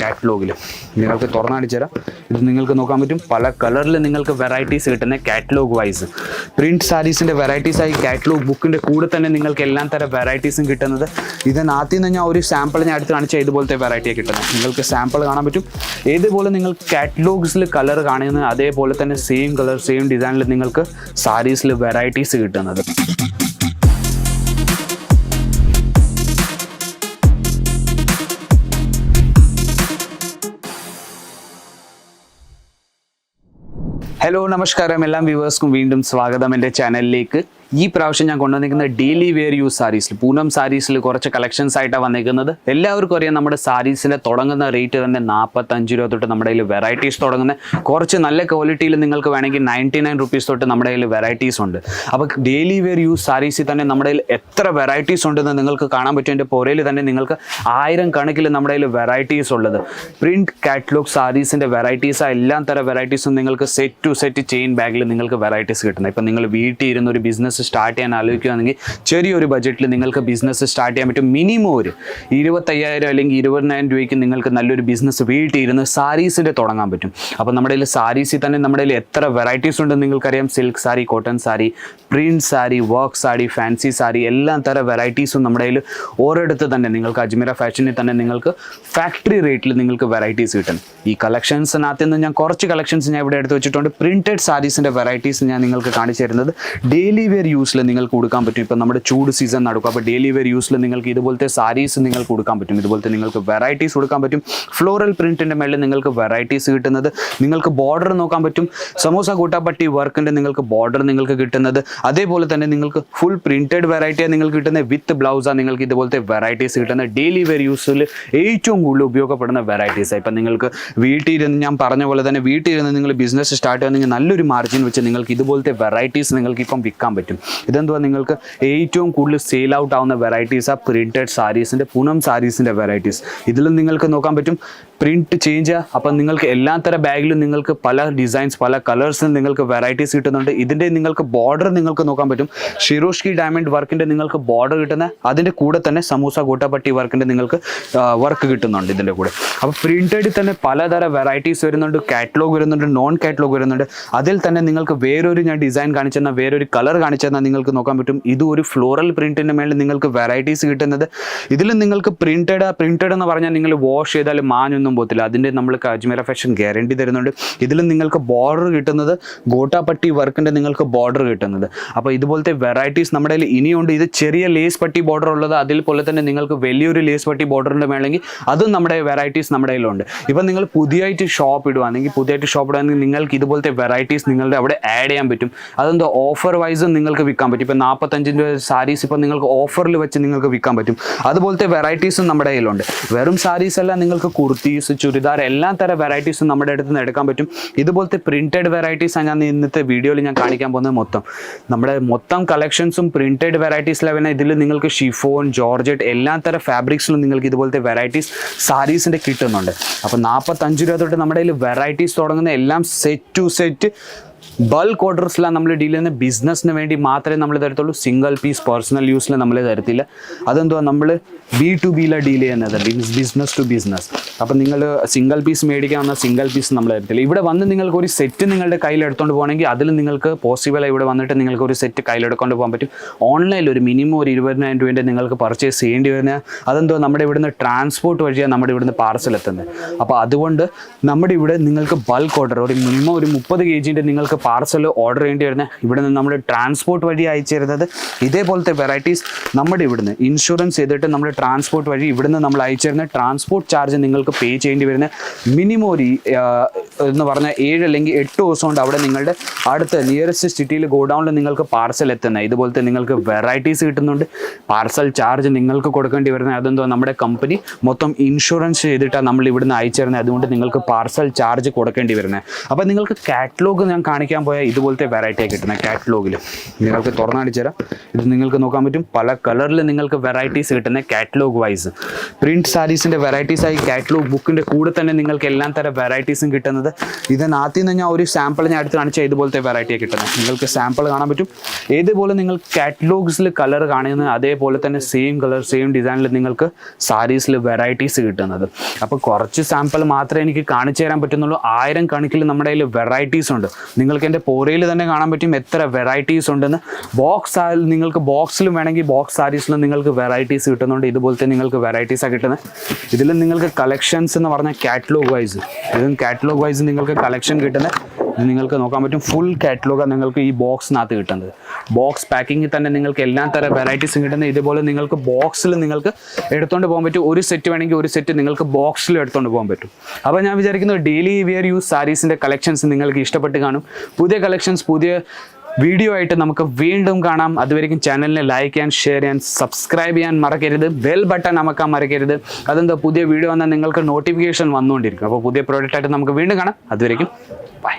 കാറ്റലോഗിൽ നിങ്ങൾക്ക് തുറന്നു കാണിച്ചു തരാം. ഇത് നിങ്ങൾക്ക് നോക്കാൻ പറ്റും. പല കളറിൽ നിങ്ങൾക്ക് വെറൈറ്റീസ് കിട്ടുന്ന കാറ്റലോഗ് വൈസ് പ്രിൻറ്റ് സാരീസിൻ്റെ വെറൈറ്റീസായി കാറ്റലോഗ് ബുക്കിൻ്റെ കൂടെ തന്നെ നിങ്ങൾക്ക് എല്ലാം തരം വെറൈറ്റീസും കിട്ടുന്നത്. ഇതിനകത്ത് നിന്ന് ഞാൻ ഒരു സാമ്പിൾ ഞാൻ എടുത്ത് കാണിച്ചാൽ ഇതുപോലത്തെ വെറൈറ്റിയാണ് കിട്ടുന്നത്. നിങ്ങൾക്ക് സാമ്പിൾ കാണാൻ പറ്റും. ഏതുപോലെ നിങ്ങൾക്ക് കാറ്റലോഗ്സിൽ കളർ കാണുന്നത് അതേപോലെ തന്നെ സെയിം കളർ സെയിം ഡിസൈനിൽ നിങ്ങൾക്ക് സാരീസിൽ വെറൈറ്റീസ് കിട്ടുന്നത്. ഹലോ നമസ്കാരം, എല്ലാ വ്യൂവേഴ്സ്ക്കും വീണ്ടും സ്വാഗതം എൻ്റെ ചാനലിലേക്ക്. ഈ പ്രാവശ്യം ഞാൻ കൊണ്ടുവന്നിരിക്കുന്നത് ഡെയിലി വെയർ യൂസ് സാരീസിൽ പൂനം സാരീസിൽ കുറച്ച് കളക്ഷൻസ് ആയിട്ടാണ് വന്നിരിക്കുന്നത്. എല്ലാവർക്കും അറിയാം നമ്മുടെ സാരീസിൻ്റെ തുടങ്ങുന്ന റേറ്റ് തന്നെ 45 രൂപ തൊട്ട് നമ്മുടെ കയ്യിൽ വെറൈറ്റീസ് തുടങ്ങുന്ന കുറച്ച് നല്ല ക്വാളിറ്റിയിൽ നിങ്ങൾക്ക് വേണമെങ്കിൽ 99 റുപ്പീസ് തൊട്ട് നമ്മുടെ കയ്യിൽ വെറൈറ്റീസ് ഉണ്ട്. അപ്പോൾ ഡെയിലി വെയർ യൂസ് സാരീസിൽ തന്നെ നമ്മുടെ കയ്യിൽ എത്ര വെറൈറ്റീസ് ഉണ്ടെന്ന് നിങ്ങൾക്ക് കാണാൻ പറ്റും. എൻ്റെ പുറയിൽ തന്നെ നിങ്ങൾക്ക് 1000 കണക്കിൽ നമ്മുടെ കയ്യിൽ വെറൈറ്റീസ് ഉള്ളത്. പ്രിൻറ്റ് കാറ്റലോഗ് സാരീസിൻ്റെ വെറൈറ്റീസ് എല്ലാം തരം വെറൈറ്റീസും നിങ്ങൾക്ക് സെറ്റ് ടു സെറ്റ് ചെയിൻ ബാഗിൽ നിങ്ങൾക്ക് വെറൈറ്റീസ് കിട്ടുന്നത്. ഇപ്പം നിങ്ങൾ വീട്ടിൽ ഇരുന്ന് ഒരു ബിസിനസ് സ്റ്റാർട്ട് ചെയ്യാൻ ആലോചിക്കുകയാണെങ്കിൽ ചെറിയൊരു ബഡ്ജറ്റിൽ നിങ്ങൾക്ക് ബിസിനസ് സ്റ്റാർട്ട് ചെയ്യാൻ പറ്റും. മിനിമം ഒരു 25,000 അല്ലെങ്കിൽ 20,000 രൂപയ്ക്ക് നിങ്ങൾക്ക് നല്ലൊരു ബിസിനസ് വീട്ടിൽ ഇരുന്ന് സാരീസിൻ്റെ തുടങ്ങാൻ പറ്റും. അപ്പോൾ നമ്മുടെ കയ്യിൽ സാരീസിൽ തന്നെ നമ്മുടെ കയ്യിൽ എത്ര വെറൈറ്റീസ് ഉണ്ടെന്ന് നിങ്ങൾക്കറിയാം. Silk sari, cotton sari, print sari, work sari, fancy sari എല്ലാം തരം വെറൈറ്റീസും നമ്മുടെ കയ്യിൽ ഒരിടത്ത് തന്നെ നിങ്ങൾക്ക് അജ്മീറ ഫാഷനിൽ തന്നെ നിങ്ങൾക്ക് ഫാക്ടറി റേറ്റിൽ നിങ്ങൾക്ക് വെറൈറ്റീസ് കിട്ടും. ഈ കളക്ഷൻസിനകത്ത് നിന്ന് ഞാൻ കുറച്ച് കളക്ഷൻസ് ഞാൻ ഇവിടെ എടുത്ത് വെച്ചിട്ടുണ്ട്. പ്രിൻറ്റഡ് സാരീസിൻ്റെ വെറൈറ്റീസ് ഞാൻ നിങ്ങൾക്ക് കാണിച്ചു തരുന്നത് ഡെയിലി വെയർ യൂസിൽ നിങ്ങൾക്ക് കൊടുക്കാൻ പറ്റും. ഇപ്പം നമ്മുടെ ചൂട് സീസൺ നടക്കും. അപ്പോൾ ഡെയിലി വെയർ യൂസിൽ നിങ്ങൾക്ക് ഇതുപോലത്തെ സാരീസ് നിങ്ങൾക്ക് കൊടുക്കാൻ പറ്റും. ഇതുപോലത്തെ നിങ്ങൾക്ക് വെറൈറ്റീസ് കൊടുക്കാൻ പറ്റും. ഫ്ലോറൽ പ്രിൻറ്റിൻ്റെ മേളിൽ നിങ്ങൾക്ക് വെറൈറ്റീസ് കിട്ടുന്നത്. നിങ്ങൾക്ക് ബോർഡർ നോക്കാൻ പറ്റും. സമോസ കൂട്ടാപ്പട്ടി വർക്കിൻ്റെ നിങ്ങൾക്ക് ബോർഡർ നിങ്ങൾക്ക് കിട്ടുന്നത്. അതേപോലെ തന്നെ നിങ്ങൾക്ക് ഫുൾ പ്രിൻറ്റഡ് വെറൈറ്റിയാണ് നിങ്ങൾക്ക് കിട്ടുന്നത്. വിത്ത് ബ്ലൗസാണ് നിങ്ങൾക്ക് ഇതുപോലത്തെ വെറൈറ്റീസ് കിട്ടുന്നത്. ഡെയിലി വെയർ യൂസിൽ ഏറ്റവും കൂടുതൽ ഉപയോഗപ്പെടുന്ന വെറൈറ്റീസാണ്. ഇപ്പം നിങ്ങൾക്ക് വീട്ടിലിരുന്ന് ഞാൻ പറഞ്ഞ പോലെ തന്നെ വീട്ടിലിരുന്ന് നിങ്ങൾ ബിസിനസ് സ്റ്റാർട്ട് ചെയ്യുകയാണെങ്കിൽ നല്ലൊരു മാർജിൻ വെച്ച് നിങ്ങൾക്ക് ഇതുപോലത്തെ വെറൈറ്റീസ് നിങ്ങൾക്ക് ഇപ്പം വിൽക്കാൻ പറ്റും. ഇതെന്തുവാ നിങ്ങൾക്ക് ഏറ്റവും കൂടുതൽ സെയിൽ ഔട്ട് ആവുന്ന വെറൈറ്റീസാണ് പ്രിൻറ്റഡ് സാരീസിൻ്റെ പൂനം സാരീസിൻ്റെ വെറൈറ്റീസ്. ഇതിലും നിങ്ങൾക്ക് നോക്കാൻ പറ്റും പ്രിൻറ്റ് ചേഞ്ച്. അപ്പം നിങ്ങൾക്ക് എല്ലാ തരം ബാഗിലും നിങ്ങൾക്ക് പല ഡിസൈൻസ് പല കളേഴ്സിലും നിങ്ങൾക്ക് വെറൈറ്റീസ് കിട്ടുന്നുണ്ട്. ഇതിൻ്റെ നിങ്ങൾക്ക് ബോർഡർ നിങ്ങൾക്ക് നോക്കാൻ പറ്റും. ഷിറോഷ്കി ഡയമണ്ട് വർക്കിൻ്റെ നിങ്ങൾക്ക് ബോർഡർ കിട്ടുന്ന അതിൻ്റെ കൂടെ തന്നെ സമൂസ കൂട്ടപ്പട്ടി വർക്കിൻ്റെ നിങ്ങൾക്ക് വർക്ക് കിട്ടുന്നുണ്ട് ഇതിൻ്റെ കൂടെ. അപ്പോൾ പ്രിൻറ്റഡിൽ തന്നെ പലതരം വെറൈറ്റീസ് വരുന്നുണ്ട്. കാറ്റലോഗ് വരുന്നുണ്ട്, നോൺ കാറ്റലോഗ് വരുന്നുണ്ട്. അതിൽ തന്നെ നിങ്ങൾക്ക് വേറൊരു ഞാൻ ഡിസൈൻ കാണിച്ചെന്നാൽ വേറൊരു കളർ കാണിച്ചെന്നാൽ നിങ്ങൾക്ക് നോക്കാൻ പറ്റും. ഇത് ഒരു ഫ്ലോറൽ പ്രിൻറ്റിൻ്റെ മേളിൽ നിങ്ങൾക്ക് വെറൈറ്റീസ് കിട്ടുന്നത്. ഇതിൽ നിങ്ങൾക്ക് പ്രിൻറ്റഡ് എന്ന് പറഞ്ഞാൽ നിങ്ങൾ വാഷ് ചെയ്താൽ മാഞ്ഞൊന്നും പോകത്തില്ല. അതിൻ്റെ നമ്മൾ അജ്മീറ ഫാഷൻ ഗ്യാരണ്ടി തരുന്നുണ്ട്. ഇതിലും നിങ്ങൾക്ക് ബോർഡർ കിട്ടുന്നത് ഗോട്ടാപ്പട്ടി വർക്കിൻ്റെ നിങ്ങൾക്ക് ബോർഡർ കിട്ടുന്നത്. അപ്പോൾ ഇതുപോലത്തെ വെറൈറ്റീസ് നമ്മുടെ കയ്യിൽ ഇനിയുണ്ട്. ഇത് ചെറിയ ലേസ് പട്ടി ബോർഡർ ഉള്ളത്. അതിൽപോലെ തന്നെ നിങ്ങൾക്ക് വലിയൊരു ലേസ് പട്ടി ബോർഡറിൻ്റെ മേളെങ്കിൽ അതും നമ്മുടെ വെറൈറ്റീസ് നമ്മുടെ കയ്യിലുണ്ട്. ഇപ്പം നിങ്ങൾ പുതിയതായിട്ട് ഷോപ്പ് ഇടുകയാണെങ്കിൽ നിങ്ങൾക്ക് ഇതുപോലത്തെ വെറൈറ്റീസ് നിങ്ങളുടെ അവിടെ ആഡ് ചെയ്യാൻ പറ്റും. അതെന്തോ ഓഫർ വൈസും നിങ്ങൾക്ക് വിൽക്കാൻ പറ്റും. ഇപ്പം 45 രൂപ സാരീസ് ഇപ്പം നിങ്ങൾക്ക് ഓഫറിൽ വെച്ച് നിങ്ങൾക്ക് വിൽക്കാൻ പറ്റും. അതുപോലത്തെ വെറൈറ്റീസും നമ്മുടെ കയ്യിലുണ്ട്. വെറും സാരീസ് അല്ല, നിങ്ങൾക്ക് കുർത്തീസ്, ചുരിദാർ എല്ലാ തരം വെറൈറ്റീസും നമ്മുടെ അടുത്ത് നിന്ന് എടുക്കാൻ പറ്റും. ഇതുപോലത്തെ പ്രിൻറ്റഡ് വെറൈറ്റീസാണ് ഞാൻ ഇന്നത്തെ വീഡിയോയിൽ ഞാൻ കാണിക്കാൻ പോകുന്നത്. നമ്മുടെ മൊത്തം കളക്ഷൻസും പ്രിൻറ്റഡ് വെറൈറ്റീസിലാണ്. ഇതിൽ നിങ്ങൾക്ക് ഷിഫോൺ, ജോർജറ്റ് എല്ലാ തരം ഫാബ്രിക്സിലും നിങ്ങൾക്ക് ഇതുപോലത്തെ വെറൈറ്റീസ് സാരീസിൻ്റെ കിട്ടുന്നുണ്ട്. അപ്പോൾ 45 രൂപ തൊട്ട് നമ്മുടെ കയ്യിൽ വെറൈറ്റീസ് തുടങ്ങുന്ന എല്ലാം സെറ്റ് ടു സെറ്റ് ബൾക്ക് ഓർഡേഴ്സിലാണ് നമ്മൾ ഡീൽ ചെയ്യുന്ന. ബിസിനസ്സിന് വേണ്ടി മാത്രമേ നമ്മൾ തരത്തുള്ളൂ. സിംഗിൾ പീസ് പേഴ്സണൽ യൂസിൽ നമ്മൾ തരത്തില്ല. അതെന്തുവാ നമ്മൾ B2Bയിലാണ് ഡീൽ ചെയ്യുന്നത്, ബിസിനസ് ടു ബിസിനസ്. അപ്പം നിങ്ങൾ സിംഗിൾ പീസ് മേടിക്കാൻ വന്നാൽ സിംഗിൾ പീസ് നമ്മൾ തരത്തില്ല. ഇവിടെ വന്ന് നിങ്ങൾക്ക് ഒരു സെറ്റ് നിങ്ങളുടെ കയ്യിൽ എടുത്തുകൊണ്ട് പോകണമെങ്കിൽ അതിൽ നിങ്ങൾക്ക് പോസിബിളായി ഇവിടെ വന്നിട്ട് നിങ്ങൾക്ക് ഒരു സെറ്റ് കയ്യിലെടുക്കൊണ്ട് പോകാൻ പറ്റും. ഓൺലൈനിൽ ഒരു മിനിമം ഒരു 20,000 രൂപേൻ്റെ നിങ്ങൾക്ക് പർച്ചേസ് ചെയ്യേണ്ടി വരുന്നത്. അതെന്തോ നമ്മുടെ ഇവിടുന്ന് ട്രാൻസ്പോർട്ട് വഴിയാണ് നമ്മുടെ ഇവിടുന്ന് പാർസൽ എത്തുന്നത്. അപ്പോൾ അതുകൊണ്ട് നമ്മുടെ ഇവിടെ നിങ്ങൾക്ക് ബൾക്ക് ഓർഡർ ഒരു മിനിമം ഒരു 30 kg നിങ്ങൾക്ക് പാർസൽ ഓർഡർ ചെയ്യേണ്ടി വരുന്നത്. ഇവിടെ നിന്ന് നമ്മൾ ട്രാൻസ്പോർട്ട് വഴി അയച്ചു തരുന്നത്. ഇതേപോലത്തെ വെറൈറ്റീസ് നമ്മുടെ ഇവിടുന്ന് ഇൻഷുറൻസ് ചെയ്തിട്ട് നമ്മൾ ട്രാൻസ്പോർട്ട് വഴി ഇവിടുന്ന് നമ്മൾ അയച്ചു തരുന്ന ട്രാൻസ്പോർട്ട് ചാർജ് നിങ്ങൾക്ക് പേ ചെയ്യേണ്ടി വരുന്നത്. മിനിമം ഒരു എന്ന് പറഞ്ഞാൽ 7 അല്ലെങ്കിൽ 8 ദിവസം കൊണ്ട് അവിടെ നിങ്ങളുടെ അടുത്ത നിയറസ്റ്റ് സിറ്റിയിൽ ഗോഡൗണിൽ നിങ്ങൾക്ക് പാർസൽ എത്തുന്നത്. ഇതുപോലത്തെ നിങ്ങൾക്ക് വെറൈറ്റീസ് കിട്ടുന്നുണ്ട്. പാർസൽ ചാർജ് നിങ്ങൾക്ക് കൊടുക്കേണ്ടി വരുന്നത്. അതെന്തോ നമ്മുടെ കമ്പനി മൊത്തം ഇൻഷുറൻസ് ചെയ്തിട്ടാണ് നമ്മൾ ഇവിടുന്ന് അയച്ചു തരുന്നത്. അതുകൊണ്ട് നിങ്ങൾക്ക് പാർസൽ ചാർജ് കൊടുക്കേണ്ടി വരുന്നത്. അപ്പോൾ നിങ്ങൾക്ക് കാറ്റലോഗ് ഞാൻ കാണിക്കാൻ കാണിക്കാൻ പോയാൽ ഇതുപോലത്തെ വെറൈറ്റിയാണ് കിട്ടുന്നത് കാറ്റലോഗിൽ. നിങ്ങൾക്ക് തുറന്നു കാണിച്ചു തരാം. ഇത് നിങ്ങൾക്ക് നോക്കാൻ പറ്റും, പല കളറിൽ നിങ്ങൾക്ക് വെറൈറ്റീസ് കിട്ടുന്നത് കാറ്റലോഗ് വൈസ്. പ്രിൻറ്റ് സാരീസിൻ്റെ വെറൈറ്റീസായി കാറ്റലോഗ് ബുക്കിൻ്റെ കൂടെ തന്നെ നിങ്ങൾക്ക് എല്ലാം തരം വെറൈറ്റീസും കിട്ടുന്നത്. ഇതിനകത്ത് നിന്ന് ഞാൻ ഒരു സാമ്പിൾ ഞാൻ എടുത്ത് കാണിച്ചാൽ ഇതുപോലത്തെ വെറൈറ്റിയാണ് കിട്ടുന്നത്. നിങ്ങൾക്ക് സാമ്പിൾ കാണാൻ പറ്റും. ഏതുപോലെ നിങ്ങൾ കാറ്റലോഗ്സിൽ കളർ കാണുന്നത് അതേപോലെ തന്നെ സെയിം കളർ സെയിം ഡിസൈനിൽ നിങ്ങൾക്ക് സാരീസിൽ വെറൈറ്റീസ് കിട്ടുന്നത്. അപ്പോൾ കുറച്ച് സാമ്പിൾ മാത്രമേ എനിക്ക് കാണിച്ചു തരാൻ പറ്റുന്നുള്ളൂ. 1000 കണക്കിൽ നമ്മുടെ കയ്യിൽ വെറൈറ്റീസ് ഉണ്ട്. നിങ്ങൾക്ക് എൻ്റെ പോരയിൽ തന്നെ കാണാൻ പറ്റും എത്ര വെറൈറ്റീസ് ഉണ്ടെന്ന്. നിങ്ങൾക്ക് ബോക്സിലും വേണമെങ്കിൽ ബോക്സ് സാരീസിലും നിങ്ങൾക്ക് വെറൈറ്റീസ് കിട്ടുന്നുണ്ട്. ഇതുപോലത്തെ നിങ്ങൾക്ക് വെറൈറ്റീസാണ് കിട്ടുന്നത്. ഇതിൽ നിങ്ങൾക്ക് കളക്ഷൻസ് എന്ന് പറഞ്ഞാൽ കാറ്റലോഗ് വൈസ്, ഇതും കാറ്റലോഗ് വൈസ് നിങ്ങൾക്ക് കളക്ഷൻ കിട്ടുന്നത്. ഇത് നിങ്ങൾക്ക് നോക്കാൻ പറ്റും, ഫുൾ കാറ്റലോഗാണ് നിങ്ങൾക്ക് ഈ ബോക്സിനകത്ത് കിട്ടുന്നത്. ബോക്സ് പാക്കിങ്ങിൽ തന്നെ നിങ്ങൾക്ക് എല്ലാ തരം വെറൈറ്റീസും കിട്ടുന്നത്. ഇതുപോലെ നിങ്ങൾക്ക് ബോക്സിൽ നിങ്ങൾക്ക് എടുത്തുകൊണ്ട് പോകാൻ പറ്റും. ഒരു സെറ്റ് വേണമെങ്കിൽ ഒരു സെറ്റ് നിങ്ങൾക്ക് ബോക്സിൽ എടുത്തുകൊണ്ട് പോകാൻ പറ്റും. അപ്പോൾ ഞാൻ വിചാരിക്കുന്നത് ഡെയിലി വെയർ യൂസ് സാരീസിൻ്റെ കളക്ഷൻസ് നിങ്ങൾക്ക് ഇഷ്ടപ്പെട്ട് കാണും. പുതിയ കളക്ഷൻസ് പുതിയ വീഡിയോ ആയിട്ട് നമുക്ക് വീണ്ടും കാണാം. അതുവരെയും ചാനലിനെ ലൈക്ക് ചെയ്യാൻ, ഷെയർ ചെയ്യാൻ, സബ്സ്ക്രൈബ് ചെയ്യാൻ മറക്കരുത്. ബെൽ ബട്ടൺ അമക്കാൻ മറക്കരുത്. അതെന്താ, പുതിയ വീഡിയോ വന്നാൽ നിങ്ങൾക്ക് നോട്ടിഫിക്കേഷൻ വന്നുകൊണ്ടിരിക്കും. അപ്പോൾ പുതിയ പ്രോഡക്റ്റ് ആയിട്ട് നമുക്ക് വീണ്ടും കാണാം. അതുവരെയും ബൈ.